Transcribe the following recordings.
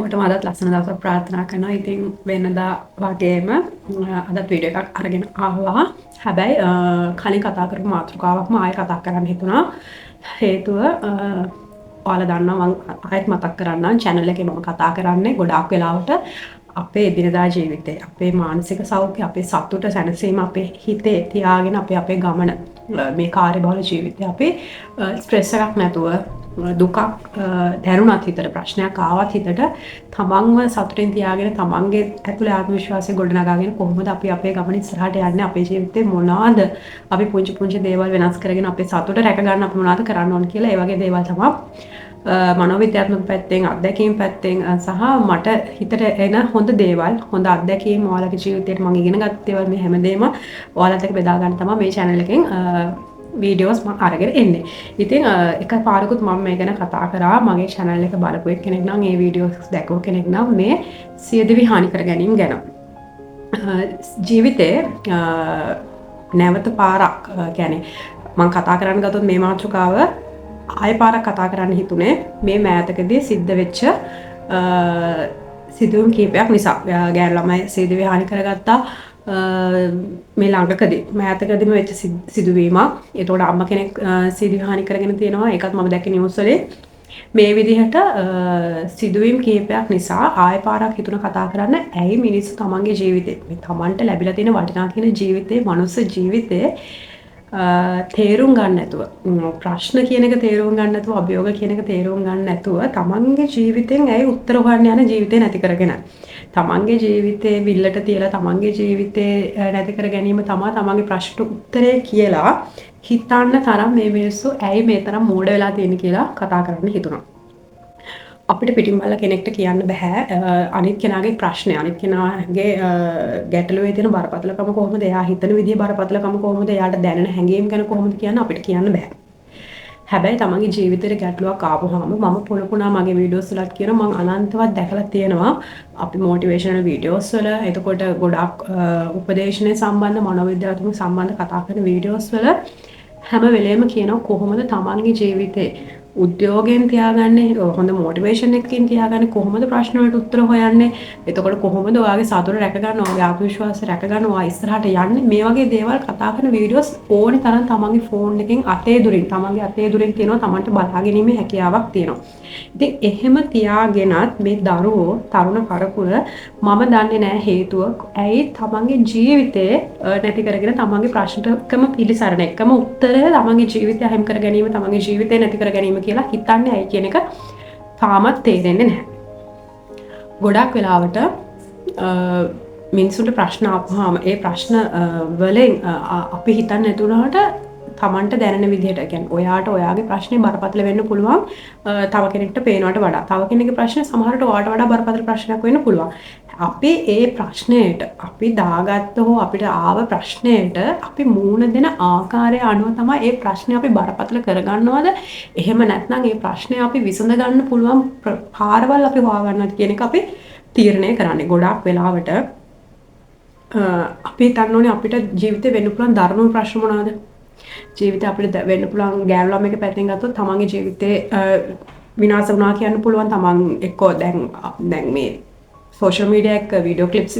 හැමෝටම අදත් ලස්සන දවසක් ප්‍රාර්ථනා කරනවා. ඉතින් වෙනදා වගේම අදත් වීඩියෝ එකක් අරගෙන ආවා. හැබැයි කලින් කතා කරපු මාතෘකාවක්ම ආයෙ කතා කරන්න හිතුණා. හේතුව ඔයාලා දන්නවා මම ආයෙත් මතක් කරන්නම් channel එකේ මම කතා කරන්නේ ගොඩාක් වෙලාවට අපේ එදිනදා ජීවිතේ, අපේ මානසික සෞඛ්‍ය, අපේ සතුට සැනසීම අපේ හිතේ තියාගෙන අපේ ගමන මේ කාර්යබහුල ජීවිතේ අපි ස්ට්‍රෙස් එකක් නැතුව දුකක් දැනුණත් හිතට ප්‍රශ්නයක් ආවත් හිතට තමන්ව සතුටින් තියාගෙන තමන්ගේ ඇතුළේ ආත්ම විශ්වාසය ගොඩනගාගෙන කොහොමද අපි අපේ ගමන ඉස්සරහට යන්නේ අපේ ජීවිතේ මොනවාද අපි පුංචි දේවල් වෙනස් කරගෙන අපේ සතුට රැක ගන්න අපි මොනවද කරන්න ඕන කියලා ඒ වගේ දේවල් තමයි මනෝවිද්‍යාත්මක පැත්තෙන් අත්දැකීම් පැත්තෙන් සහ මට හිතට එන හොඳ දේවල් හොඳ අත්දැකීම් ඔයාලගේ ජීවිතේට මම ඉගෙන ගත්ත දේවල් මේ හැමදේම ඔයාලත් එක්ක බෙදා ගන්න තමයි මේ channel එකෙන් වීඩියෝස් මම අරගෙන එන්නේ. ඉතින් එකපාරකුත් මම මේ ගැන කතා කරා මගේ channel එක බලපු කෙනෙක් නම් ඒ වීඩියෝස් දැකපු කෙනෙක් නම් මේ සියදිවි හානි කර ගැනීම ගැන. ජීවිතේ නැවත පාරක් කියන්නේ මම කතා කරන්න ගත්තොත් මේ මාතෘකාව ආය පාරක් කතා කරන්න හිතුනේ මේ මෑතකදී සිද්ධ වෙච්ච සිදුවීම් කීපයක් නිසා. ගෑනු ළමයි සියදිවි හානි කරගත්තා. මේ ළඟකදී මෑතකදීම වෙච්ච සිදුවීමක්. ඒතකොට අම්මා කෙනෙක් සියදිවි හානි කරගෙන තියෙනවා. ඒකත් මම දැක්කේ නිවුස් වලේ. මේ විදිහට සිදුවීම් කීපයක් නිසා ආය පාරක් හිතුණ කතා කරන්න. ඇයි මිනිස්සු තමන්ගේ ජීවිතේ මේ තමන්ට ලැබිලා තියෙන වටිනා කියන ජීවිතේ, මනුස්ස ජීවිතේ තේරුම් ගන්න නැතුව, ප්‍රශ්න කියන එක තේරුම් ගන්න නැතුව, අභියෝග කියන එක තේරුම් ගන්න නැතුව තමන්ගේ ජීවිතෙන් ඇයි උත්තර හොයන්න යන ජීවිතේ නැති කරගෙන තමන්ගේ ජීවිතේ විල්ලට තියලා තමන්ගේ ජීවිතේ නැති කර ගැනීම තමයි තමන්ගේ ප්‍රශ්නට උත්තරේ කියලා හිතන්න තරම් මේ මිනිස්සු ඇයි මේ තරම් මෝඩ වෙලා තියෙන්නේ කියලා කතා කරන්න හිතුණා. අපිට පිටින් බලලා කෙනෙක්ට කියන්න බෑ අනිත් කෙනාගේ ප්‍රශ්නේ, අනිත් කෙනාගේ ගැටලුවේ තියෙන බරපතලකම කොහොමද, එයා හිතන විදිහේ බරපතලකම කොහොමද, එයාට දැනෙන හැඟීම් ගැන කොහොමද කියන්න අපිට කියන්න බෑ. හැබැයි තමන්ගේ ජීවිතේට ගැටලුවක් ආවම මම පොළපුණා මගේ වීඩියෝස් වලත් කියනවා මම අනන්තවත් දැකලා තියෙනවා අපි මොටිවේෂනල් වීඩියෝස් වල, එතකොට ගොඩක් උපදේශනය සම්බන්ධ මනෝවිද්‍යාත්මක සම්බන්ධ කතා කරන වීඩියෝස් වල හැම වෙලේම කියනවා කොහොමද තමන්ගේ ජීවිතේ උද්‍යෝගයෙන් තියාගන්නේ, හොඳ මොටිවේෂන් එකකින් තියාගන්නේ, කොහොමද ප්‍රශ්න වලට උත්තර හොයන්නේ, එතකොට කොහොමද ඔයාගේ සතුට රැක ගන්න, ඔයාගේ ආත්ම විශ්වාසය රැක ගන්න, ඔයා ඉස්සරහට යන්නේ, මේ වගේ දේවල් කතා කරන වීඩියෝස් ඕනි තරම් තමන්ගේ ෆෝන් එකෙන් තමන්ගේ අතේ දුරින් තියෙනවා, තමන්ට බලා ගැනීමේ හැකියාවක් තියෙනවා. ඉතින් එහෙම තියාගෙනත් මේ දරුවෝ තරුණ පරපුර මම දන්නේ නැහැ හේතුව ඇයි තමන්ගේ ජීවිතේ නැති කරගෙන තමන්ගේ ප්‍රශ්නටකම පිළිසරණ එකම උත්තරය තමන්ගේ ජීවිතය හැම කර ගැනීම, තමන්ගේ ජීවිතේ නැති කර ගැනීම කියලා හිතන්නේ ඇයි කියන එක තාමත් තේරෙන්නේ නැහැ. ගොඩක් වෙලාවට මිනිසුන්ට ප්‍රශ්න ආපුවාම ඒ ප්‍රශ්න වලින් අපි හිතන්නේ නැතුණාට තමන්ට දැනෙන විදිහට, කියන්නේ ඔයාට ඔයාගේ ප්‍රශ්නේ බරපතල වෙන්න පුළුවන් තව කෙනෙක්ට පේනවට වඩා. තව කෙනෙක්ගේ ප්‍රශ්නේ සමහරට ඔයාට වඩා බරපතල ප්‍රශ්නයක් වෙන්න පුළුවන්. අපි ඒ ප්‍රශ්නයට අපි දාගත්ත හෝ අපිට ආව ප්‍රශ්නයට අපි මූණ දෙන ආකාරය අනුව තමයි ඒ ප්‍රශ්නේ අපි බරපතල කරගන්නවද, එහෙම නැත්නම් ඒ ප්‍රශ්නේ අපි විසඳ ගන්න පුළුවන් පාරවල් අපි හොයාගන්නවද කියන එක අපි තීරණය කරන්නේ. ගොඩාක් වෙලාවට අපි හිතන්න ඕනේ අපිට ජීවිතේ වෙන්න පුළුවන් ධර්ම ප්‍රශ්න මොනවාද? ජීවිතේ අපිට වෙන්න පුළුවන් ගෑනු ළමයික පැත්තෙන් ගත්තොත් තමන්ගේ ජීවිතේ විනාශ වුණා කියන්න පුළුවන්. තමන් එක්කෝ දැන් මේ සෝෂල් මීඩියා එක වීඩියෝ ක්ලිප්ස්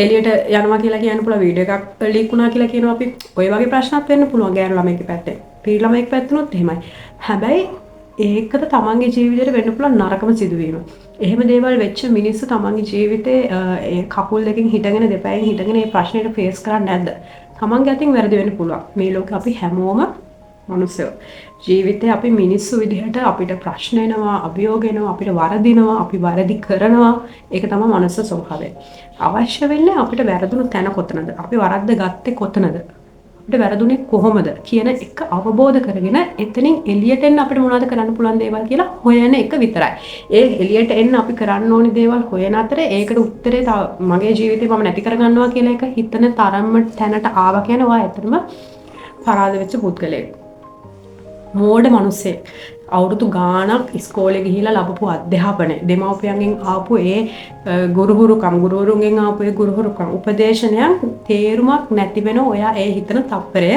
එළියට යනවා කියලා කියන්න පුළුවන්, වීඩියෝ එකක් ලීක් වුණා කියලා කියනවා අපි. ওই වගේ ප්‍රශ්නත් වෙන්න පුළුවන් ගෑනු ළමයික පැත්තෙන්. පිරි ළමයික පැත්තනොත් එහෙමයි. හැබැයි ඒකද තමන්ගේ ජීවිතේට වෙන්න පුළුවන් නරකම සිදුවීම. එහෙම දේවල් වෙච්ච මිනිස්සු තමන්ගේ ජීවිතේ කකුල් දෙකෙන් හිටගෙන දෙපැයෙන් හිටගෙන මේ ප්‍රශ්නෙට ෆේස් කරන්නේ නැද්ද? තමන්ගේ අතින් වැරදි වෙන්න පුළුවන්. මේ ලෝකේ අපි හැමෝම මනුස්සයෝ. ජීවිතේ අපි මිනිස්සු විදිහට අපිට ප්‍රශ්න එනවා, අභියෝග එනවා, අපිට වරදිනවා, අපි වැරදි කරනවා. ඒක තමයි මනුස්ස ස්වභාවය. අවශ්‍ය වෙන්නේ අපිට වැරදුණු තැන කොතනද? අපි වරද්ද ගත්තේ කොතනද? අපිට වැරදුනේ කොහොමද කියන එක අවබෝධ කරගෙන එතනින් එළියට එන්න අපිට මොනවද කරන්න පුළුවන් දේවල් කියලා හොයන එක විතරයි. ඒ එළියට එන්න අපි කරන්න ඕනි දේවල් හොයන අතරේ ඒකට උත්තරේ මගේ ජීවිතේ මම නැති කරගන්නවා කියලා එක හිතන තරම්ම තැනට ආවා කියන්නේ ඔයා ඇත්තටම පරාද වෙච්ච පුද්ගලයෙක්. මෝඩ මිනිස්සෙක්. අවුරුදු ගාණක් ඉස්කෝලේ ගිහිලා ලැබපු අධ්‍යාපනය, දෙමව්පියන්ගෙන් ආපු ඒ ගුරුවරුන්ගෙන් ආපු ඒ ගුරුහුරුකම් උපදේශනයන් තේරුමක් නැති වෙන ඔයා ඒ හිතන තප්පරය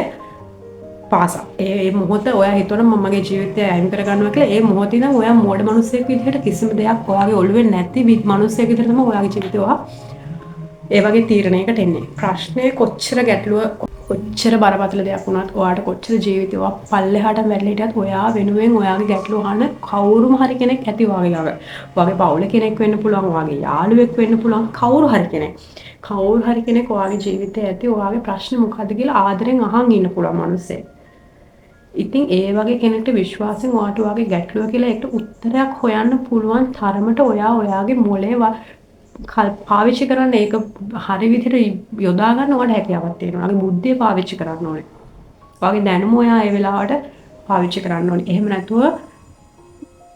පාසා ඒ මොහොත ඔයා හිතවනම් මම මගේ ජීවිතය අයින් කරගන්නවා කියලා ඒ මොහොතේ ඉඳන් ඔයා මෝඩ මිනිස්සෙක් විදිහට කිසිම දෙයක් ඔයාගේ ඔළුවේ නැති මිනිස්සෙක් විදිහට තමයි ඔයාගේ ජීවිතය ඔයා ඒ වගේ තීරණයකට එන්නේ. ප්‍රශ්නේ කොච්චර ගැටලුව කොච්චර බරපතල දෙයක් වුණත් ඔයාට කොච්චර ජීවිතේ ඔයා පල්ලෙහාට වැටලා හිටියත් ඔයා වෙනුවෙන් ඔයාගේ ගැටලුව අහන්න කවුරුම හරි කෙනෙක් ඇති ඔයාගේ ළඟ. ඔයාගේ පවුලේ කෙනෙක් වෙන්න පුළුවන්, ඔයාගේ යාළුවෙක් වෙන්න පුළුවන්, කවුරු හරි කෙනෙක්. කවුරු හරි කෙනෙක් ඔයාගේ ජීවිතේ ඇති ඔයාගේ ප්‍රශ්නේ මොකද්ද කියලා ආදරෙන් අහන් ඉන්න පුළුවන් මිනිස්සෙක්. ඉතින් ඒ වගේ කෙනෙක්ට විශ්වාසයෙන් ඔයාට ඔයාගේ ගැටලුව කියලා ඒකට උත්තරයක් හොයන්න පුළුවන් තරමට ඔයා ඔයාගේ මොලේ පාවිච්චි කරන්න ඒක හරි විදිහට යොදා ගන්න ඔයාලට හැකියාවක් තියෙනවා. ඔයාගේ බුද්ධිය පාවිච්චි කරන්න ඕනේ. ඔයාගේ දැනුම ඔයා ඒ වෙලාවට පාවිච්චි කරන්න ඕනේ. එහෙම නැතුව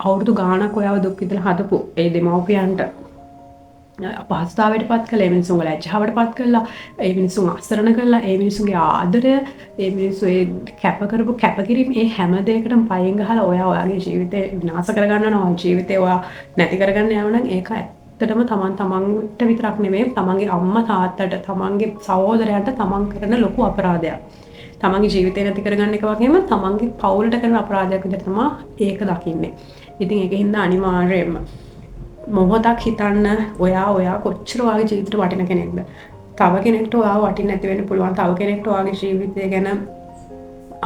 අවුරුදු ගාණක් ඔයාව දුක් විඳලා හදපු ඒ දෙමව්පියන්ට අපහසුතාවයට පත් කළා, ඒ මිනිස්සුන්ව ලැජ්ජාවට පත් කළා, ඒ මිනිස්සුන් අසරණ කළා, ඒ මිනිස්සුන්ගේ ආදරය, ඒ මිනිස්සු ඒ කැප කරපු කැපකිරීම ඒ හැම දෙයකටම පයින් ගහලා ඔයාගේ ජීවිතේ විනාශ කරගන්නවා. ජීවිතේ ඔයා නැති කරගන්න යනවා නම් ඒක ඇත්තටම තමන්ට විතරක් නෙමෙයි තමන්ගේ අම්මා තාත්තට, තමන්ගේ සහෝදරයන්ට තමන් කරන ලොකු අපරාධයක්. තමන්ගේ ජීවිතේ නැති කරගන්න එක වගේම තමන්ගේ පවුලට කරන අපරාධයක් විදිහට තමයි ඒක දකින්නේ. ඉතින් ඒකින්ද අනිවාර්යයෙන්ම මොහොතක් හිතන්න ඔයා කොච්චර ඔයාගේ ජීවිතේට වටින කෙනෙක්ද. තව කෙනෙක්ට ඔයාව වටින්නේ නැති වෙන්න පුළුවන්. තව කෙනෙක්ට ඔයාගේ ජීවිතය ගැන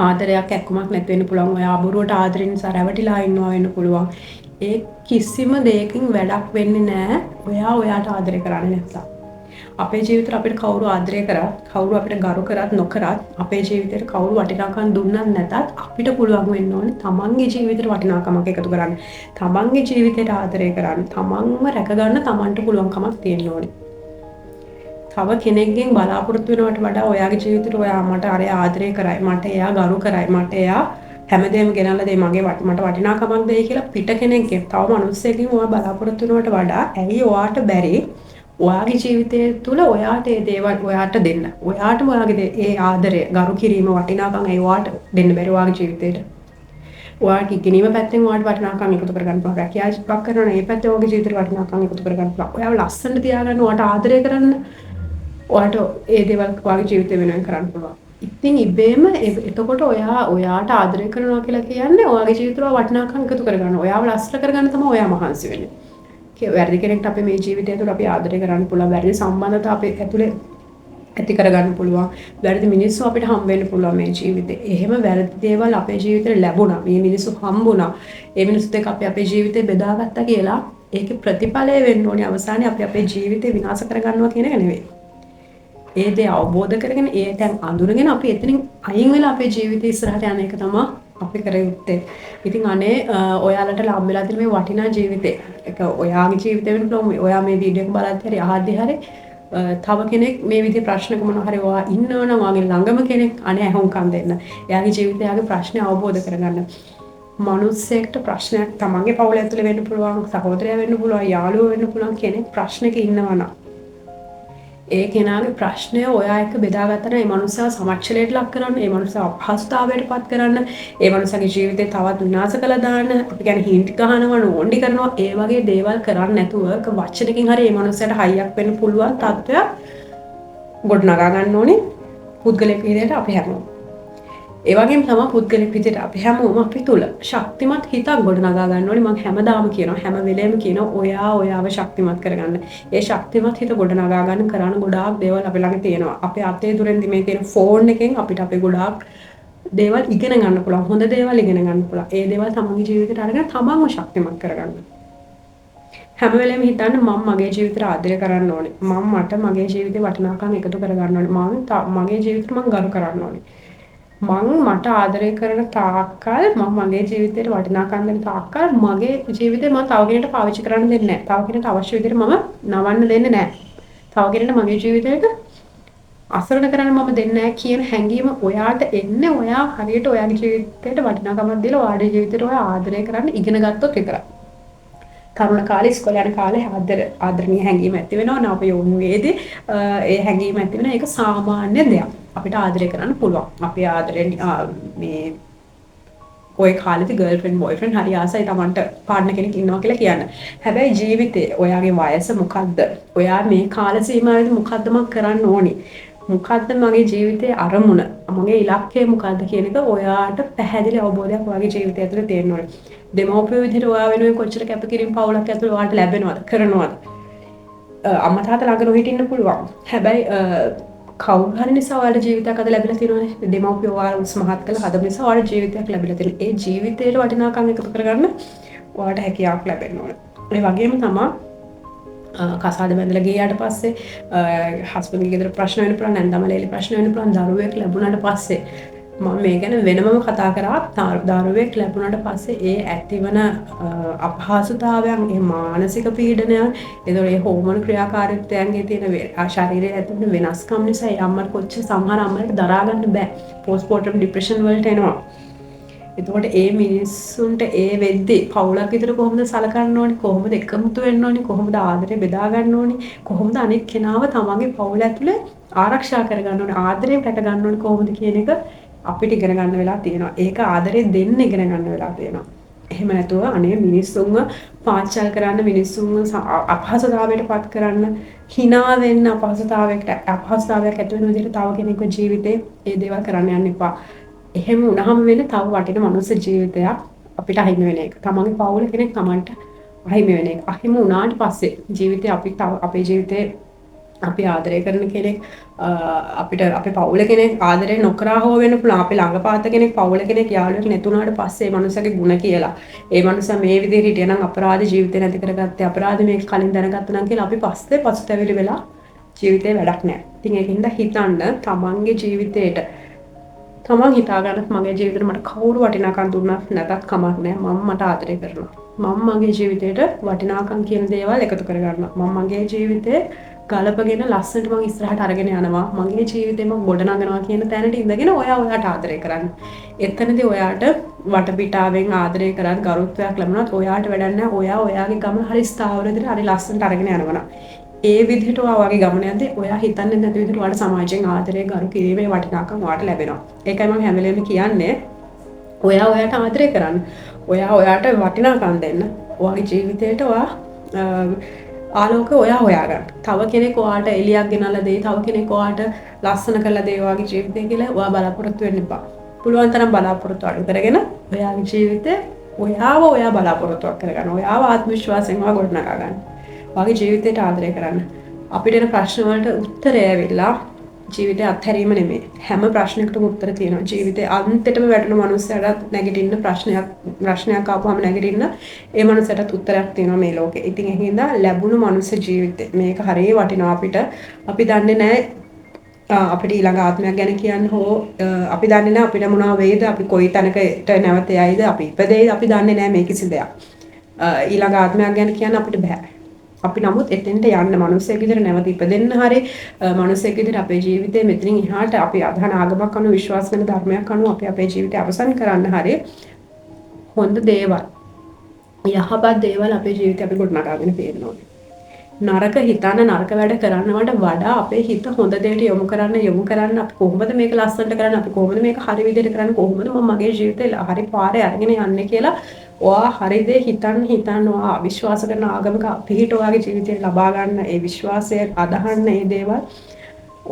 ආදරයක් ඇක්කමක් නැති වෙන්න පුළුවන්. ඔයා අබුරුවට ආදරෙන් නිසා රැවටිලා ඉන්නවා වෙන්න පුළුවන්. ඒ කිසිම දෙයකින් වැඩක් වෙන්නේ නැහැ ඔයා ඔයාට ආදරය කරන්නේ නැත්නම්. අපේ ජීවිතේට අපිට කවුරු ආදරය කරත්, කවුරු අපිට ගරු කරත් නොකරත්, අපේ ජීවිතේට කවුරු වටිනාකම් දුන්නත් නැතත් අපිට පුළුවන් වෙන්න ඕනේ තමන්ගේ ජීවිතේට වටිනාකමක් එකතු කරන්න. තමන්ගේ ජීවිතේට ආදරය කරන්න, තමන්ව රැකගන්න තමන්ට පුළුවන්කමක් තියෙන්න ඕනේ. තව කෙනෙක්ගෙන් බලාපොරොත්තු වෙනවට වඩා ඔයාගේ ජීවිතේට ඔයා මට අර ආදරය කරයි, මට එයා ගරු කරයි, මට එයා හැමදේම ගෙනල්ලා දෙයි, මට වටිනාකමක් දෙයි කියලා පිට කෙනෙක්ගෙන් තව මිනිස්සෙක්ගෙන් ඔයා බලාපොරොත්තු වෙනවට වඩා ඇයි ඔයාට බැරි ඔයාගේ ජීවිතය තුළ ඔයාට ඒ දේවල් ඔයාට දෙන්න. ඔයාටම ඔයාගේ ඒ ආදරය, ගරු කිරීම, වටිනාකම් ඒ ඔයාට දෙන්න බැරි ඔයාගේ ජීවිතේට. ඔයාට ඉගෙනීම පැත්තෙන් ඔයාට වටිනාකම් එකතු කරගන්න පුළුවන්. රැකියාවක් කරන ඒ පැත්තේ ඔයාගේ ජීවිතේට වටිනාකම් එකතු කරගන්න පුළුවන්. ඔයාව ලස්සනට තියාගන්න, ඔයාට ආදරය කරන්න, ඔයාට ඒ දේවල් ඔයාගේ ජීවිතේ වෙනුවෙන් කරන්න පුළුවන්. ඉතින් ඉබේම එතකොට ඔයාට ආදරය කරනවා කියලා කියන්නේ ඔයාගේ ජීවිතේ වටිනාකම් එකතු කරගන්න. ඔයාව ලස්සන කරගන්න තමයි ඔයා මහන්සි වෙන්නේ. වැරදි කෙනෙක්ට අපේ මේ ජීවිතය තුළ අපි ආදරය කරන්න පුළුවන්. වැරදි සම්බන්ධතා අපේ ඇතුලේ ඇති කරගන්න පුළුවන්. වැරදි මිනිස්සු අපිට හම් වෙන්න පුළුවන් මේ ජීවිතේ. එහෙම වැරදි දේවල් අපේ ජීවිතේ ලැබුණා. මේ මිනිස්සු හම්බුණා. ඒ මිනිස්සුත් එක්ක අපි අපේ ජීවිතේ බෙදාගත්තා කියලා ඒකේ ප්‍රතිඵලය වෙන්න ඕනේ අවසානයේ අපි අපේ ජීවිතේ විනාශ කරගන්නවා කියන එක නෙවෙයි. ඒ දේ අවබෝධ කරගෙන ඒ තැන් අඳුරගෙන අපි එතනින් අයින් වෙලා අපේ ජීවිතේ ඉස්සරහට යන එක තමයි අපි කර යුත්තේ. ඉතින් අනේ ඔයාලට ලැබෙලා තියෙන මේ වටිනා ජීවිතේ ඒක ඔයාගේ ජීවිතේ වෙන්න පුළුවන්. ඔයා මේ වීඩියෝ එක බලද්දී හරි අහද්දී හරි තව කෙනෙක් මේ විදිහේ ප්‍රශ්නක මොනවා හරි ඔයා ඉන්නවනම් ඔයාගේ ළඟම කෙනෙක් අනේ අහුම්කම් දෙන්න. එයාගේ ජීවිතය එයාගේ ප්‍රශ්නේ අවබෝධ කරගන්න. මනුස්සයෙක්ට ප්‍රශ්නයක් තමන්ගේ පවුල ඇතුලේ වෙන්න පුළුවන්, සහෝදරයා වෙන්න පුළුවන්, යාළුවෝ වෙන්න පුළුවන් කෙනෙක් ප්‍රශ්නක ඉන්නවනම් ඒ කෙනාගේ ප්‍රශ්නය ඔයා එක්ක බෙදාගත්තට ඒ මනුස්සයා සමච්චලයට ලක් කරන්න, ඒ මනුස්සයා අපහසුතාවයට පත් කරන්න, ඒ මනුස්සයාගේ ජීවිතේ තවත් විනාශ කළා දාන්න, අපි කියන්නේ හින්ට් ගහනවා, නෝන්ඩි කරනවා, ඒ වගේ දේවල් කරන්නේ නැතුව වචනකින් හරි ඒ මනුස්සයාට හයියක් වෙන්න පුළුවන් තත්ත්වයක් ගොඩනගා ගන්න ඕනේ පුද්ගලික විදිහට අපි හැමෝම. ඒ වගේම තමයි පුද්ගලික විදිහට අපි හැමෝම අපි තුල ශක්තිමත් හිතක් ගොඩනගා ගන්න ඕනේ. මම හැමදාම කියනවා, හැම වෙලේම කියනවා ඔයාව ශක්තිමත් කරගන්න. ඒ ශක්තිමත් හිත ගොඩනගා ගන්න කරන ගොඩාක් දේවල් අපි ළඟ තියෙනවා. අපේ අතේ දුරෙන් මේ තියෙන ෆෝන් එකෙන් අපිට අපේ ගොඩාක් දේවල් ඉගෙන ගන්න පුළුවන්. හොඳ දේවල් ඉගෙන ගන්න පුළුවන්. ඒ දේවල් තමන්ගේ ජීවිතේට අරගෙන තමන්ව ශක්තිමත් කරගන්න. හැම වෙලේම හිතන්න මම මගේ ජීවිතේට ආදරය කරන්න ඕනේ. මට මගේ ජීවිතේ වටිනාකම් එකතු කරගන්න ඕනේ. මගේ ජීවිතේට මම ගරු කරන්න ඕනේ. මට ආදරය කරන තාක්කල් මම මගේ ජීවිතේට වටිනාකම් දෙන තාක්කල් මගේ ජීවිතේ මම තව කෙනෙක්ට පාවිච්චි කරන්න දෙන්නේ නැහැ. තව කෙනෙක්ට අවශ්‍ය විදිහට මම නවන්න දෙන්නේ නැහැ. තව කෙනෙක්ට මගේ ජීවිතේට අසරණ කරන්න මම දෙන්නේ නැහැ කියන හැඟීම ඔයාට එන්නේ ඔයා හරියට ඔයාගේ ජීවිතේට වටිනාකමක් දීලා ඔයාගේ ජීවිතේට ඔයා ආදරය කරන්න ඉගෙන ගත්තොත් විතරයි. තරුණ කාලේ ඉස්කෝලේ යන කාලේ ආදරණීය හැඟීම් ඇති වෙනවා. නව යෝනියේදී ඒ හැඟීම් ඇති වෙන එක සාමාන්‍ය දෙයක්. අපිට ආදරය කරන්න පුළුවන්. අපි ආදරෙන් මේ ඔය කාලේදී ගර්ල්ෆ්‍රෙන්ඩ් බොයිෆ්‍රෙන්ඩ් හරි ආසයි Tamanට පාර්ට්නර් කෙනෙක් ඉන්නවා කියලා කියන්න. හැබැයි ජීවිතේ ඔයාගේ වයස මොකද්ද? ඔයා මේ කාල සීමාවෙදී මොකද්ද මම කරන්න ඕනි? මොකද්ද මගේ ජීවිතයේ අරමුණ? මගේ ඉලක්කය මොකද්ද කියන එක ඔයාට පැහැදිලි අවබෝධයක් ඔයාගේ ජීවිතය ඇතුලේ තියෙන්න ඕනේ. දෙමව්පියෝ විදිහට ඔයා වෙනුවෙන් කොච්චර කැපකිරීම පවුලක් ඇතුලේ ඔයාට ලැබෙනවද? කරනවද? අම්මා තාත්තා ළඟ නොහිටින්න පුළුවන්. හැබැයි කවුරු හරි නිසා ඔයාලට ජීවිතයක් අද ලැබිලා තියෙනවනේ. දෙමව්පියෝ ඔයාලා උස්මහත් කළ හද නිසා ඔයාලට ජීවිතයක් ලැබිලා තියෙනවා. ඒ ජීවිතේට වටිනාකම් එකතු කරගන්න ඔයාලට හැකියාවක් ලැබෙන්න ඕනේ. ඒ වගේම තමයි කසාද බැඳලා ගියාට පස්සේ හස්බන්ඩ්ගේ ගෙදර ප්‍රශ්න වෙන්න පුළුවන්, නැන්දම ලේලි ප්‍රශ්න වෙන්න පුළුවන්, දරුවෙක් ලැබුණාට පස්සේ මම මේ ගැන වෙනමම කතා කරා. දරුවෙක් ලැබුණාට පස්සේ ඒ ඇතිවන අපහසුතාවයන්, ඒ මානසික පීඩනයන්, ඒතකොට ඒ හෝමෝන ක්‍රියාකාරීත්වයන්ගේ තියෙන ශරීරයේ ඇතිවන වෙනස්කම් නිසා ඒ අම්මට කොච්චර සමහර අම්මලට දරා ගන්න බෑ. පෝස්ට්මෝර්ටම් ડિප්‍රෙෂන් වලට එනවා. එතකොට ඒ මිනිස්සුන්ට ඒ වෙද්දි පවුලක් විතර කොහොමද සලකන්න ඕනේ, කොහොමද එකමුතු වෙන්න ඕනේ, කොහොමද ආදරේ බෙදා ගන්න ඕනේ, කොහොමද අනෙක් කෙනාව තමන්ගේ පවුල ඇතුලේ ආරක්ෂා කර ගන්න ඕනේ, ආදරේ රැක ගන්න ඕනේ කොහොමද කියන එක අපිට ඉගෙන ගන්න වෙලා තියෙනවා. ඒක ආදරේ දෙන්න ඉගෙන ගන්න වෙලා තියෙනවා. එහෙම නැතුව අනේ මිනිස්සුන්ව පාච්චල් කරන්න, මිනිස්සුන්ව අපහසුතාවයට පත් කරන්න, hina වෙන්න, අපහසුතාවයක් ඇති වෙන විදිහට තව කෙනෙකුගේ ජීවිතේ ඒ දේවල් කරන්න යන්න එපා. එහෙම වුණාම වෙන්නේ තව වටින මනුස්ස ජීවිතයක් අපිට අහිමි වෙන එක. තමන්ගේ පවුල කෙනෙක් තමන්ට අහිමි වෙන එක. අහිමි වුණාට පස්සේ ජීවිතේ අපේ ජීවිතේ අපි ආදරය කරන කෙනෙක් අපිට අපේ පවුල කෙනෙක් ආදරය නොකරා හෝ වෙන්න පුළුවන්. අපේ ළඟපාත කෙනෙක් පවුල කෙනෙක් යාළුවෙක් නැතුණාට පස්සේ ඒ මනුස්සයාගේ ಗುಣ කියලා. ඒ මනුස්සයා මේ විදිහට හිටියනම් අපරාධ ජීවිතේ නැති කරගත්තේ, අපරාධ මේක කලින් දැනගත්තා නම් කියලා අපි පස්සේ පසුතැවිලි වෙලා ජීවිතේ වැඩක් නැහැ. ඉතින් ඒකින්ද හිතන්න තමන්ගේ ජීවිතේට තමන් හිතාගන්න මගේ ජීවිතේට මට කවුරු වටිනාකම් දුන්නත් නැතත් කමක් නැහැ. මම මට ආදරය කරනවා. මම මගේ ජීවිතේට වටිනාකම් කියන දේවල් එකතු කරගන්නවා. මම මගේ ජීවිතේ ගලපගෙන ලස්සනට මම ඉස්සරහට අරගෙන යනවා. මගේ ජීවිතේ මම ගොඩනගනවා කියන තැනට ඉඳගෙන ඔයාට ආදරය කරන්න. එතනදී ඔයාට වටපිටාවෙන් ආදරය කරත් ගරුත්වයක් ලැබුණත් ඔයාට වැඩක් නැහැ. ඔයා ඔයාගේ ගමන හරි ස්ථාවර විදිහට හරි ලස්සනට අරගෙන යනවා. ඒ විදිහට ඔයාගේ ගමන යද්දී ඔයා හිතන්නේ නැති විදිහට ඔයාට සමාජයෙන් ආදරය ගරු කිරීමේ වටිනාකම ඔයාට ලැබෙනවා. ඒකයි මම හැම වෙලේම කියන්නේ ඔයාට ආදරය කරන්න. ඔයාට වටිනාකම් දෙන්න. ඔයාගේ ජීවිතේට ඔයා ආලෝක ඔයා හොයාගන්න. තව කෙනෙක් ඔයාට එළියක් ගෙනල්ලා දෙයි, තව කෙනෙක් ඔයාට ලස්සන කරලා දෙයි ඔයාගේ ජීවිතය කියලා ඔයා බලාපොරොත්තු වෙන්න එපා. පුළුවන් තරම් බලාපොරොත්තු අඩු කරගෙන ඔයාගේ ජීවිතේ ඔයා බලාපොරොත්තුවක් කරගන්න. ඔයාව ආත්ම විශ්වාසයෙන් ඔයා ගොඩනගා ගන්න. ඔයාගේ ජීවිතයට ආදරය කරන්න. අපිට එන ප්‍රශ්න වලට උත්තරය ඇවිල්ලා ජීවිතය අත්හැරීම නෙමෙයි. හැම ප්‍රශ්නයකටම උත්තර තියෙනවා. ජීවිතේ අන්තිමටම වැටෙන මනුස්සයලට නැගිටින්න ප්‍රශ්නයක් ආපුවම නැගිටින්න ඒ මනුස්සයටත් උත්තරයක් තියෙනවා මේ ලෝකේ. ඉතින් ඒකින්ද ලැබුණු මනුස්ස ජීවිතේ මේක හරිය වටිනවා අපිට. අපි දන්නේ නැහැ අපිට ඊළඟ ආත්මයක් ගැන කියන්න හෝ අපි දන්නේ නැහැ අපිට මොනවා වෙයිද, අපි කොයි තැනකට නැවත යයිද, අපි ඉපදෙයිද, අපි දන්නේ නැහැ මේ කිසි දෙයක්. ඊළඟ ආත්මයක් ගැන කියන්න අපිට බෑ. අපි නමුත් එතෙන්ට යන්න මනුස්සයෙක් විදිහට නැවත ඉපදෙන්න හරි මනුස්සයෙක් විදිහට අපේ ජීවිතේ මෙතනින් එහාට අපි අදහන ආගමක් අනුව විශ්වාස කරන ධර්මයක් අනුව අපි අපේ ජීවිතය අවසන් කරන්න හරි හොඳ දේවල් යහපත් දේවල් අපේ ජීවිතේ අපි ගොඩනගාගෙන තියෙන්න ඕනේ. නරක හිතන නරක වැඩ කරනවට වඩා අපේ හිත හොඳ දෙයට යොමු කරන්න අපි කොහොමද මේක ලස්සනට කරන්නේ, අපි කොහොමද මේක හරි විදිහට කරන්නේ, කොහොමද මම මගේ ජීවිතේ හරි පාරේ අරගෙන යන්නේ කියලා ඔයා හරි දේ හිතන්න ඔයා විශ්වාස කරන ආගමක පිහිට ඔයාගේ ජීවිතේ ලබා ගන්න ඒ විශ්වාසය අදහන්න මේ දේවල්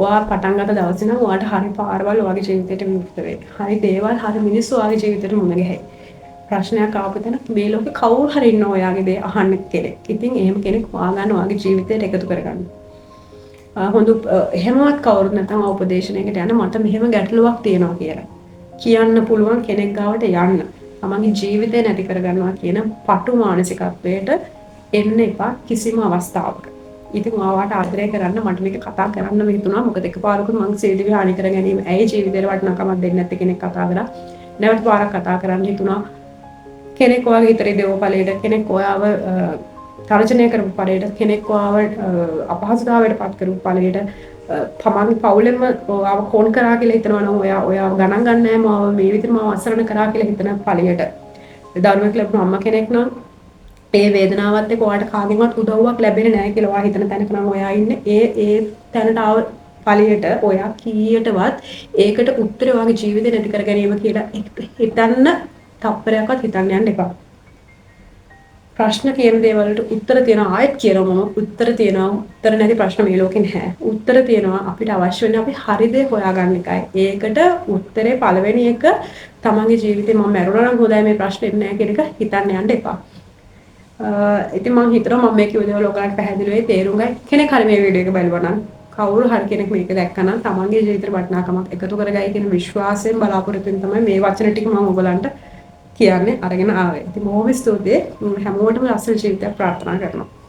ඔයා පටන් ගන්න දවසේ නම් ඔයාට හරි පාරවල් ඔයාගේ ජීවිතේට විවෘත වෙයි. හරි දේවල් හරි මිනිස්සු ඔයාගේ ජීවිතේට මුණ ගැහෙයි. ප්‍රශ්නයක් ආපු තැන මේ ලෝකේ කවුරු හරි ඉන්න ඔයාගේ දේ අහන්න කෙනෙක්. ඉතින් එහෙම කෙනෙක් හොයාගන්න ඔයාගේ ජීවිතයට එකතු කරගන්න. හොඳ එහෙමවත් කවුරුත් නැත්නම් උපදේශනයකට යන මට මෙහෙම ගැටලුවක් තියෙනවා කියලා කියන්න පුළුවන් කෙනෙක් ගාවට යන්න. තමන්ගේ ජීවිතේ නැති කරගන්නවා කියන පටු මානසිකත්වයට එන්න එපා කිසිම අවස්ථාවක. ඉතින් ඔයාට ආදරය කරන්න මට මේක කතා කරන්න හිතුණා. මොකද එකපාරකුත් මං සීදි විහානි කර ගැනීම ඇයි ජීවිතේට වටිනාකමක් දෙන්නේ නැති කෙනෙක් කතා කරා. නැවත පාරක් කතා කරන්න හිතුණා. කෙනෙක් ඔයාගේ හිතරේ දේවපලයට, කෙනෙක් ඔයාව තර්ජනය කරපු පළයට, කෙනෙක් ඔයාව අපහසුතාවයට පත් කරපු පළයට තමන්ගේ පවුලෙම ඔයාව කොන් කරා කියලා හිතනවා නම් ඔයාව ගණන් ගන්න නැහැ මාව මේ විදිහට මාව අසරණ කරා කියලා හිතන පළයට දරුවෙක් ලැබුණු අම්මා කෙනෙක් නම් ඒ වේදනාවත් එක්ක ඔයාට කාගෙන්වත් උදව්වක් ලැබෙන්නේ නැහැ කියලා ඔයා හිතන තැනක නම් ඔයා ඉන්නේ ඒ තැනට ආව පළයට ඔයා කීයටවත් ඒකට උත්තරේ ඔයාගේ ජීවිතේ නැති කර ගැනීම කියලා හිතන්න තප්පරයක්වත් හිතන්න යන්න එපා. ප්‍රශ්න කියන දේවල්ට උත්තර තියෙනවා. ආයෙත් කියනවා මම උත්තර තියෙනවා. උත්තර නැති ප්‍රශ්න මේ ලෝකේ නැහැ. උත්තර තියෙනවා. අපිට අවශ්‍ය වෙන්නේ අපි හරි දේ හොයාගන්න එකයි. ඒකට උත්තරේ පළවෙනි එක තමන්ගේ ජීවිතේ මම මැරුණා නම් හොඳයි මේ ප්‍රශ්නේ නැහැ කියන එක හිතන්න යන්න එපා. ඉතින් මම හිතනවා මම මේ කිව්ව දේවල් ඔයගලන්ට පැහැදිලි වෙයි තේරුම් ගයි. කෙනෙක් හරි මේ වීඩියෝ එක බලුවා නම් කවුරු හරි කෙනෙක් මේක දැක්කනම් තමන්ගේ ජීවිතේට වටිනාකමක් එකතු කරගයි කියන විශ්වාසයෙන් බලාපොරොත්තුෙන් තමයි මේ වචන ටික මම ඔයගලන්ට කියන්නේ අරගෙන ආවේ. ඉතින් බොහොම ස්තුතියි. හැමෝටම ලස්සන ජීවිතයක් ප්‍රාර්ථනා කරනවා.